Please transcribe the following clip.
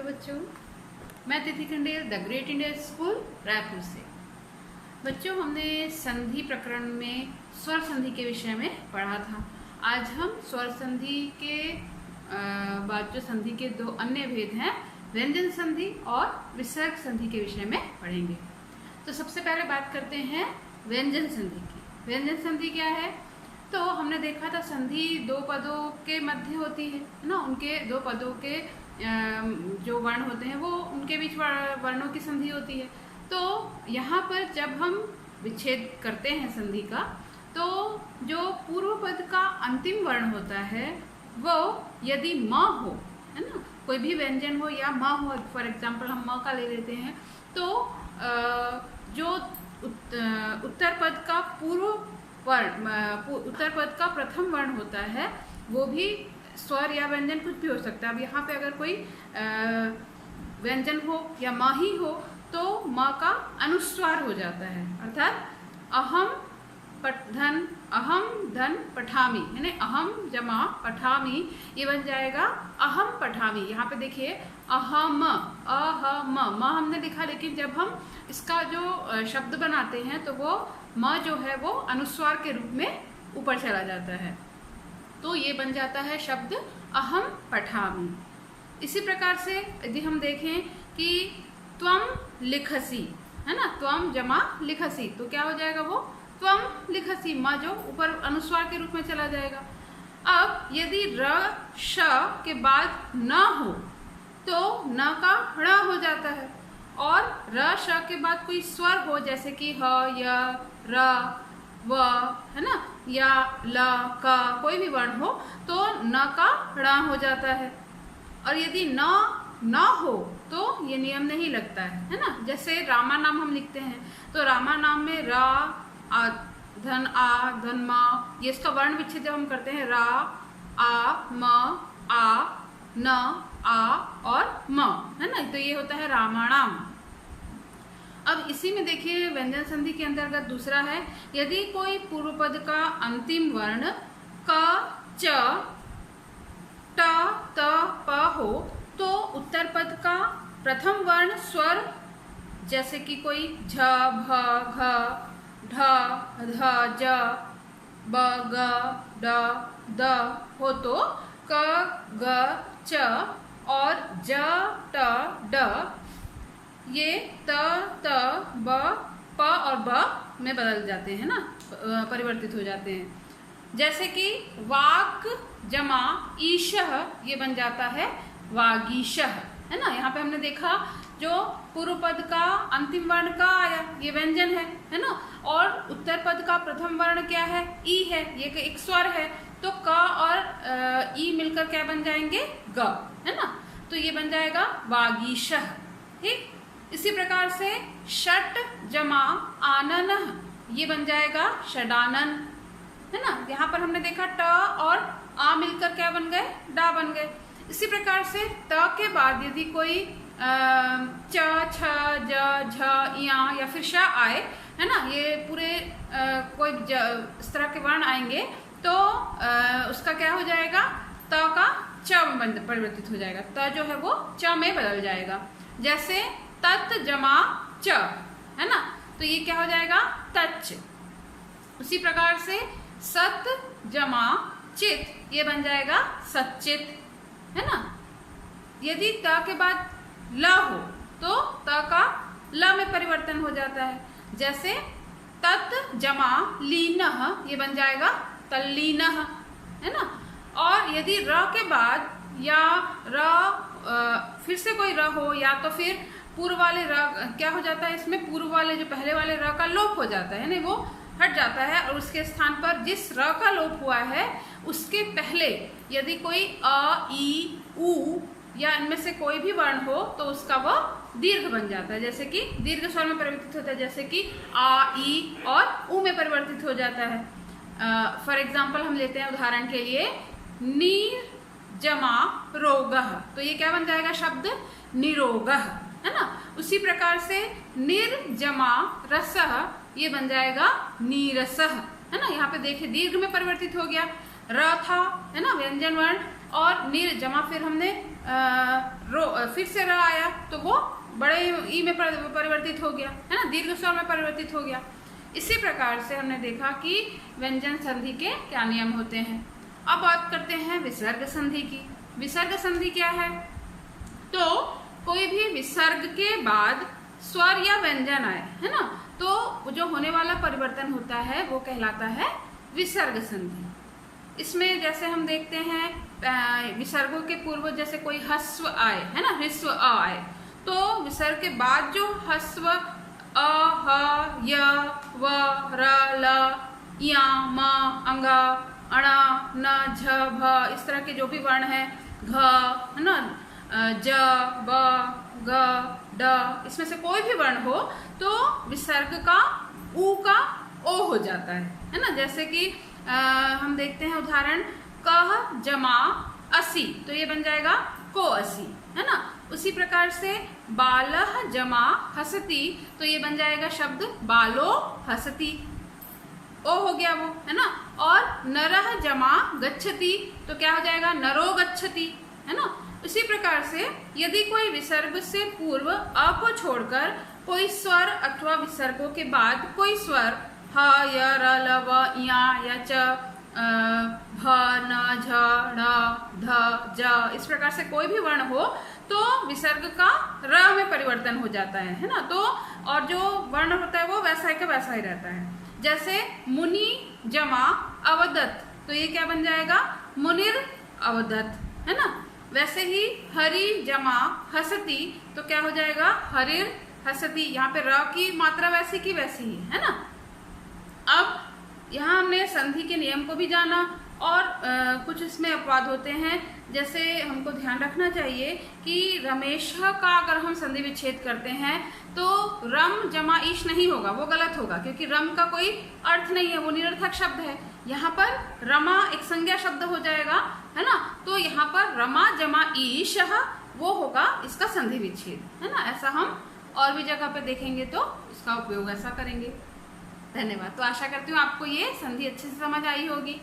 बच्चों, मैं Tithi Khandel the great India school Raipur से। बच्चों, हमने संधि प्रकरण में स्वर संधि के विषय में पढ़ा था। आज हम स्वर संधि के बाद जो संधि के दो अन्य भेद हैं, व्यंजन संधि और विसर्ग संधि के विषय में पढ़ेंगे। तो सबसे पहले बात करते हैं व्यंजन संधि की। व्यंजन संधि क्या है? तो हमने देखा था संधि दो पदों के मध्य होती है ना। उनके दो पदों के जो वर्ण होते हैं वो उनके बीच वर्णों की संधि होती है। तो यहाँ पर जब हम विच्छेद करते हैं संधि का, तो जो पूर्व पद का अंतिम वर्ण होता है वो यदि म हो, है ना, कोई भी व्यंजन हो या म हो, फॉर एग्जाम्पल हम म का ले लेते हैं, तो जो उत्तर पद का उत्तर पद का प्रथम वर्ण होता है वो भी स्वर या व्यंजन कुछ भी हो सकता है। अब यहाँ पे अगर कोई व्यंजन हो या म ही हो तो म का अनुस्वार हो जाता है, अर्थात अहम धन पठामी, यानी अहम जमा पठामी, ये बन जाएगा अहम पठामी। यहाँ पे देखिए अहम म हमने लिखा, लेकिन जब हम इसका जो शब्द बनाते हैं तो वो म जो है वो अनुस्वार के रूप में ऊपर चला जाता है, तो ये बन जाता है शब्द अहम पठामी। इसी प्रकार से यदि हम देखें कि त्वम लिखसी, है ना, त्वम जमा लिखसी, तो क्या हो जाएगा वो त्वम लिखसी, म जो ऊपर अनुस्वार के रूप में चला जाएगा। अब यदि र श के बाद न हो तो न का ण हो जाता है, और र श के बाद कोई स्वर हो जैसे कि ह य र व, है ना, या ल का कोई भी वर्ण हो तो न का ण हो जाता है। और यदि न हो तो ये नियम नहीं लगता है ना। जैसे रामा नाम हम लिखते हैं तो रामा नाम में रा धन मा, ये इसका वर्ण विच्छेद जब हम करते हैं रा आ म आ न आ और म, है ना, तो ये होता है रामाणाम। अब इसी में देखिए व्यंजन संधि के अंतर्गत दूसरा है, यदि कोई पूर्व पद का अंतिम वर्ण क च ट त प हो तो उत्तर पद का प्रथम वर्ण स्वर जैसे कि कोई झ भ घ ढ ध ज ब ग ड द हो तो क ग च और ज ट ड ये त त ब प और ब में बदल जाते हैं ना, परिवर्तित हो जाते हैं। जैसे कि वाक जमा ईशः, ये बन जाता है वागीशः, है ना। यहाँ पे हमने देखा जो पूर्व पद का अंतिम वर्ण का आया, ये व्यंजन है ना, और उत्तर पद का प्रथम वर्ण क्या है? ई है, ये एक स्वर है, तो क और ई मिलकर क्या बन जाएंगे? ग, है ना, तो ये बन जाएगा वागीशः। ठीक, इसी प्रकार से षट जमा आनन, ये बन जाएगा षडानन, है ना। यहाँ पर हमने देखा ट और आ मिलकर क्या बन गए? डा बन गए। इसी प्रकार से त के बाद यदि कोई च छ ज झ या फिर श आए, है ना, ये पूरे कोई इस तरह के वर्ण आएंगे तो उसका क्या हो जाएगा? त का च में परिवर्तित हो जाएगा, त जो है वो च में बदल जाएगा। जैसे तत् जमा च, है ना, तो ये क्या हो जाएगा? तच्च। उसी प्रकार से सत जमा चित, ये बन जाएगा सच्चित, है ना। यदि त के बाद ल हो तो त का ल में परिवर्तन हो जाता है। जैसे तत् जमा लीनः, ये बन जाएगा तल्लीनः, है ना। और यदि र के बाद या फिर से कोई र हो, या तो फिर पूर्व वाले र क्या हो जाता है, इसमें पूर्व वाले जो पहले वाले र का लोप हो जाता है, नहीं वो हट जाता है, और उसके स्थान पर जिस र का लोप हुआ है उसके पहले यदि कोई अ ई उ या इनमें से कोई भी वर्ण हो तो उसका वह दीर्घ बन जाता है। जैसे कि दीर्घ स्वर में परिवर्तित होता है, जैसे कि आ ई और उ में परिवर्तित हो जाता है। फॉर एग्जाम्पल हम लेते हैं उदाहरण के लिए नीर जमा रोगः, तो ये क्या बन जाएगा? शब्द निरोगः, है ना। उसी प्रकार से निर जमा रसः, ये बन जाएगा नीरसः, है ना। यहाँ पे देखिए दीर्घ में परिवर्तित हो गया, र था, है ना, व्यंजन वर्ण, और निर जमा फिर हमने फिर से र आया तो वो बड़े ई में परिवर्तित हो गया, है ना, दीर्घ स्वर में परिवर्तित हो गया। इसी प्रकार से हमने देखा कि व्यंजन संधि के क्या नियम होते हैं। अब बात करते हैं विसर्ग संधि की। विसर्ग संधि क्या है? तो कोई भी विसर्ग के बाद स्वर या व्यंजन आए, है ना, तो जो होने वाला परिवर्तन होता है वो कहलाता है विसर्ग संधि। इसमें जैसे हम देखते हैं विसर्गों के पूर्व जैसे कोई ह्रस्व आए, है ना, ह्रस्व अ आए, तो विसर्ग के बाद जो ह्रस्व अ, ह, य, व, र, ल, य, म, अंग, अण, न, झ, भ, इस तरह के जो भी वर्ण हैं, घ, है ना, ज, ब, ग, ड, इसमें से कोई भी वर्ण हो तो विसर्ग का ऊ का ओ हो जाता है ना। जैसे कि हम देखते हैं उदाहरण कह जमा असी, तो ये बन जाएगा को असी, है ना। उसी प्रकार से बालह जमा हसती, तो ये बन जाएगा शब्द बालो हसती, ओ हो गया वो, है ना। और नरह जमा गच्छति, तो क्या हो जाएगा नरो गच्छति, है ना। इसी प्रकार से यदि कोई विसर्ग से पूर्व अ को छोड़कर कोई स्वर अथवा विसर्गों के बाद कोई स्वर ह, य, र, ल, व, या, च, भ, न, झ, ढ, ध, ज, इस प्रकार से कोई भी वर्ण हो तो विसर्ग का र में परिवर्तन हो जाता है ना। तो और जो वर्ण होता है वो वैसा का वैसा ही रहता है। जैसे मुनि जमा अवदत्त, तो ये क्या बन जाएगा मुनिर अवदत्त, है ना। वैसे ही हरि जमा हसती, तो क्या हो जाएगा हरिर हसती। यहाँ पे र की मात्रा वैसी की वैसी ही, है ना। अब यहाँ हमने संधि के नियम को भी जाना और कुछ इसमें अपवाद होते हैं। जैसे हमको ध्यान रखना चाहिए कि रमेश का अगर हम संधि विच्छेद करते हैं तो रम जमा ईश नहीं होगा, वो गलत होगा, क्योंकि रम का कोई अर्थ नहीं है, वो निरर्थक शब्द है। यहाँ पर रमा एक संज्ञा शब्द हो जाएगा, है ना। तो यहाँ पर रमा जमा ईश वो होगा इसका संधि विच्छेद, है ना। ऐसा हम और भी जगह पे देखेंगे तो इसका उपयोग ऐसा करेंगे। धन्यवाद। तो आशा करती हूँ आपको ये संधि अच्छे से समझ आई होगी।